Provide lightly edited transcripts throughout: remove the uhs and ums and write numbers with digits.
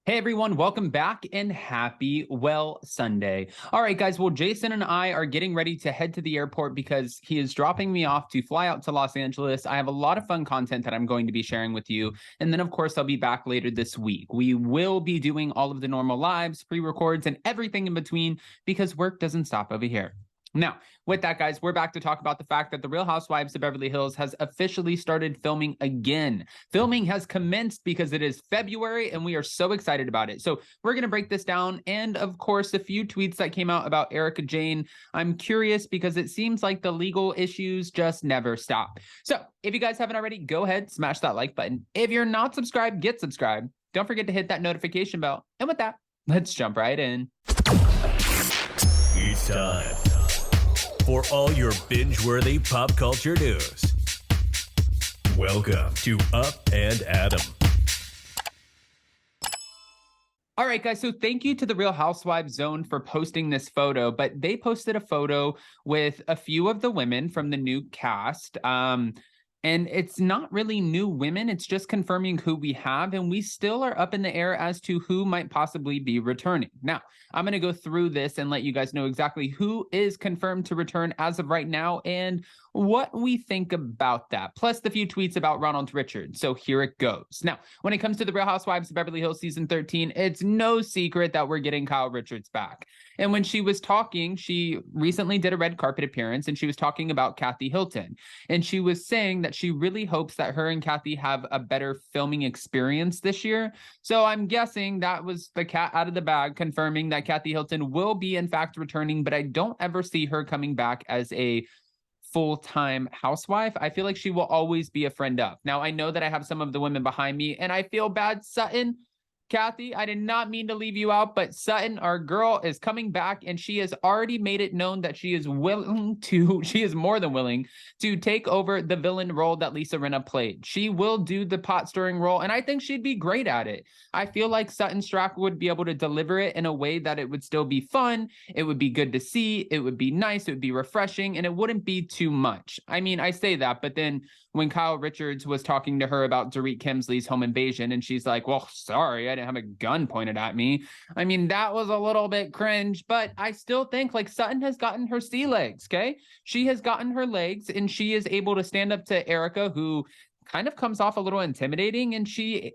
Hey everyone, welcome back and happy Sunday. All right, guys. Well, Jason and I are getting ready to head to the airport because he is dropping me off to fly out to Los Angeles. I have a lot of fun content that I'm going to be sharing with you. And then, of course, I'll be back later this week. We will be doing all of the normal lives, pre-records, and everything in between because work doesn't stop over here. Now, with that, guys, we're back to talk about the fact that the Real Housewives of Beverly Hills has officially started filming again. Filming has commenced because it is February and we are so excited about it. So we're going to break this down. And of course, a few tweets that came out about Erika Jayne. I'm curious because it seems like the legal issues just never stop. So if you guys haven't already, go ahead, smash that like button. If you're not subscribed, get subscribed. Don't forget to hit that notification bell. And with that, let's jump right in. It's time for all your binge-worthy pop culture news. Welcome to Up and Adam. All right, guys, so thank you to the Real Housewives Zone for posting this photo, but they posted a photo with a few of the women from the new cast. And it's not really new women. It's just confirming who we have. And we still are up in the air as to who might possibly be returning. Now, I'm going to go through this and let you guys know exactly who is confirmed to return as of right now and what we think about that, plus the few tweets about Ronald Richards. So here it goes. Now, when it comes to the Real Housewives of Beverly Hills season 13, it's no secret that we're getting Kyle Richards back. And when she was talking, she recently did a red carpet appearance and she was talking about Kathy Hilton. And she was saying that she really hopes that her and Kathy have a better filming experience this year. So I'm guessing that was the cat out of the bag, confirming that Kathy Hilton will be in fact returning, but I don't ever see her coming back as a full-time housewife. I feel like she will always be a friend of. Now, I know that I have some of the women behind me, and I feel bad, Sutton. Kathy, I did not mean to leave you out, but Sutton, our girl, is coming back, and she has already made it known that she is more than willing to take over the villain role that Lisa Rinna played. She will do the pot stirring role, and I think she'd be great at it. I feel like Sutton Strack would be able to deliver it in a way that it would still be fun, it would be good to see, it would be nice, it would be refreshing, and it wouldn't be too much. I mean, I say that, but then when Kyle Richards was talking to her about Dorit Kemsley's home invasion, and she's like, well, sorry, I didn't have a gun pointed at me. I mean, that was a little bit cringe, but I still think like Sutton has gotten her sea legs, okay? She has gotten her legs and she is able to stand up to Erika, who kind of comes off a little intimidating, and she,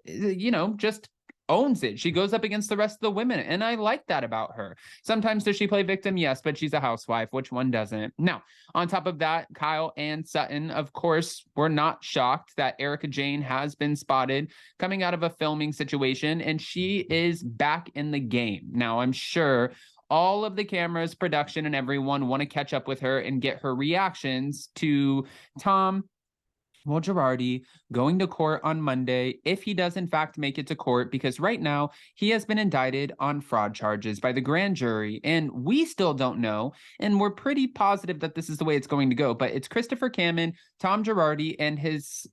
just owns it. She goes up against the rest of the women, and I like that about her. Sometimes does she play victim? Yes, but she's a housewife. Which one doesn't? Now, on top of that, Kyle and Sutton, of course, were not shocked that Erika Jayne has been spotted coming out of a filming situation, and she is back in the game. Now, I'm sure all of the cameras, production, and everyone want to catch up with her and get her reactions to Tom Girardi going to court on Monday, if he does in fact make it to court, because right now he has been indicted on fraud charges by the grand jury, and we still don't know, and we're pretty positive that this is the way it's going to go, but it's Christopher Cameron, Tom Girardi, and his,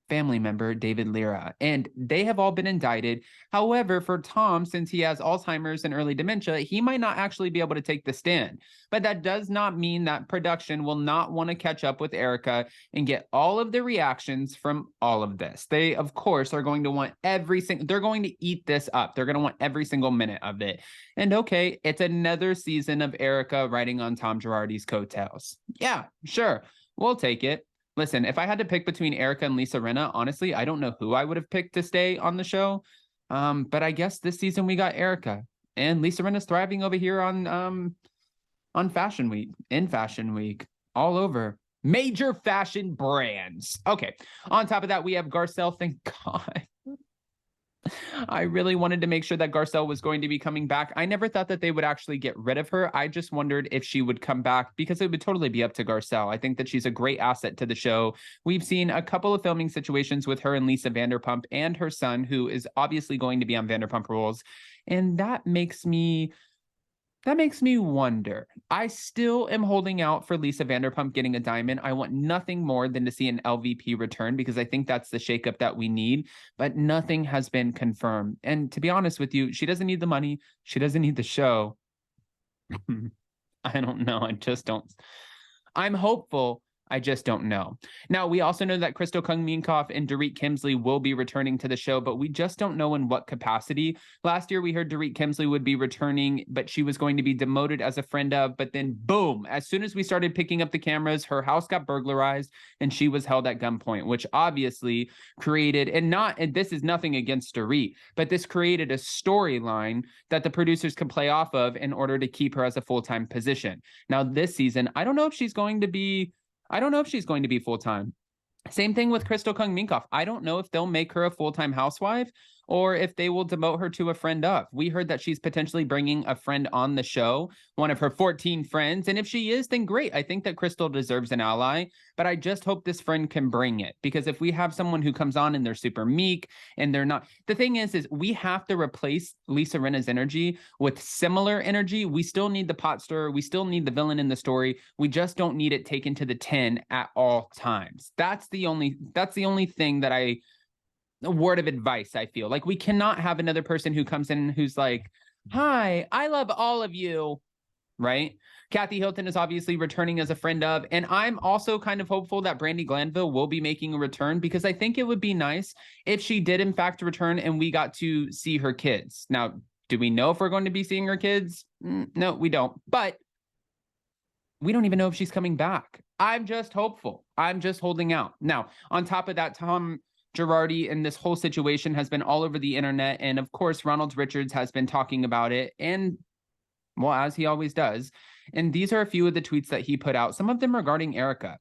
family member, David Lira, and they have all been indicted. However, for Tom, since he has Alzheimer's and early dementia, he might not actually be able to take the stand. But that does not mean that production will not want to catch up with Erika and get all of the reactions from all of this. They, of course, are going to want they're going to eat this up. They're going to want every single minute of it. And okay, it's another season of Erika riding on Tom Girardi's coattails. Yeah, sure, we'll take it. Listen, if I had to pick between Erika and Lisa Rinna, honestly, I don't know who I would have picked to stay on the show. But I guess this season we got Erika, and Lisa Rinna's thriving over here on Fashion Week, in Fashion Week, all over major fashion brands. Okay, on top of that, we have Garcelle. Thank God. I really wanted to make sure that Garcelle was going to be coming back. I never thought that they would actually get rid of her. I just wondered if she would come back because it would totally be up to Garcelle. I think that she's a great asset to the show. We've seen a couple of filming situations with her and Lisa Vanderpump and her son, who is obviously going to be on Vanderpump Rules. And that makes me wonder. I still am holding out for Lisa Vanderpump getting a diamond. I want nothing more than to see an LVP return because I think that's the shakeup that we need, but nothing has been confirmed. And to be honest with you, she doesn't need the money. She doesn't need the show. I don't know. I just don't. I'm hopeful I just don't know. Now, we also know that Crystal Kung Minkoff and Dorit Kemsley will be returning to the show, but we just don't know in what capacity. Last year, we heard Dorit Kemsley would be returning, but she was going to be demoted as a friend of, but then boom, as soon as we started picking up the cameras, her house got burglarized and she was held at gunpoint, which obviously created, and this is nothing against Dorit, but this created a storyline that the producers could play off of in order to keep her as a full-time position. Now, this season, I don't know if she's going to be full-time. Same thing with Crystal Kung Minkoff. I don't know if they'll make her a full-time housewife or if they will demote her to a friend of. We heard that she's potentially bringing a friend on the show, one of her 14 friends. And if she is, then great. I think that Crystal deserves an ally, but I just hope this friend can bring it. Because if we have someone who comes on and they're super meek and they're not, the thing is we have to replace Lisa Rinna's energy with similar energy. We still need the pot stirrer. We still need the villain in the story. We just don't need it taken to the 10 at all times. That's the only thing that a word of advice I feel. Like, we cannot have another person who comes in who's like, hi, I love all of you, right? Kathy Hilton is obviously returning as a friend of, and I'm also kind of hopeful that Brandi Glanville will be making a return, because I think it would be nice if she did in fact return and we got to see her kids. Now, do we know if we're going to be seeing her kids? No, we don't. But we don't even know if she's coming back. I'm just hopeful. I'm just holding out. Now, on top of that, Tom Girardi and this whole situation has been all over the internet. And of course, Ronald Richards has been talking about it. And, well, as he always does. And these are a few of the tweets that he put out, some of them regarding Erika.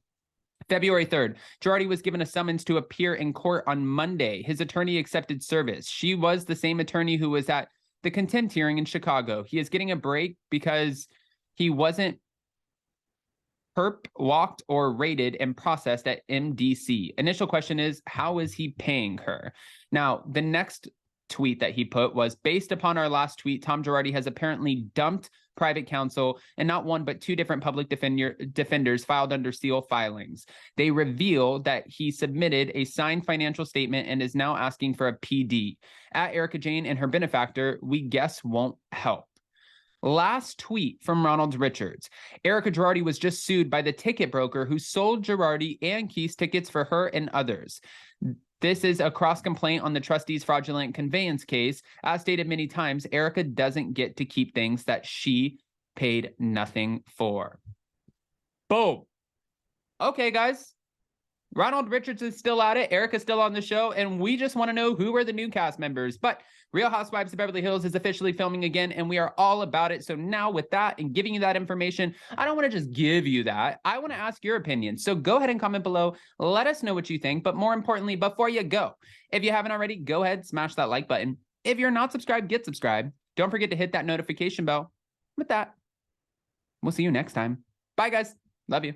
February 3rd, Girardi was given a summons to appear in court on Monday. His attorney accepted service. She was the same attorney who was at the contempt hearing in Chicago. He is getting a break because he wasn't perp, walked, or rated and processed at MDC. Initial question is, how is he paying her? Now, the next tweet that he put was, based upon our last tweet, Tom Girardi has apparently dumped private counsel, and not one but two different public defenders filed under seal filings. They reveal that he submitted a signed financial statement and is now asking for a PD. At Erika Jayne and her benefactor, we guess won't help. Last tweet from Ronald Richards. Erika Girardi was just sued by the ticket broker who sold Girardi and Keith's tickets for her and others. This is a cross-complaint on the trustee's fraudulent conveyance case. As stated many times, Erika doesn't get to keep things that she paid nothing for. Boom. Okay, guys. Ronald Richards is still at it. Erika's still on the show, and we just want to know who are the new cast members. But Real Housewives of Beverly Hills is officially filming again, and we are all about it. So now with that and giving you that information, I don't want to just give you that. I want to ask your opinion. So go ahead and comment below. Let us know what you think. But more importantly, before you go, if you haven't already, go ahead, smash that like button. If you're not subscribed, get subscribed. Don't forget to hit that notification bell. With that, we'll see you next time. Bye, guys. Love you.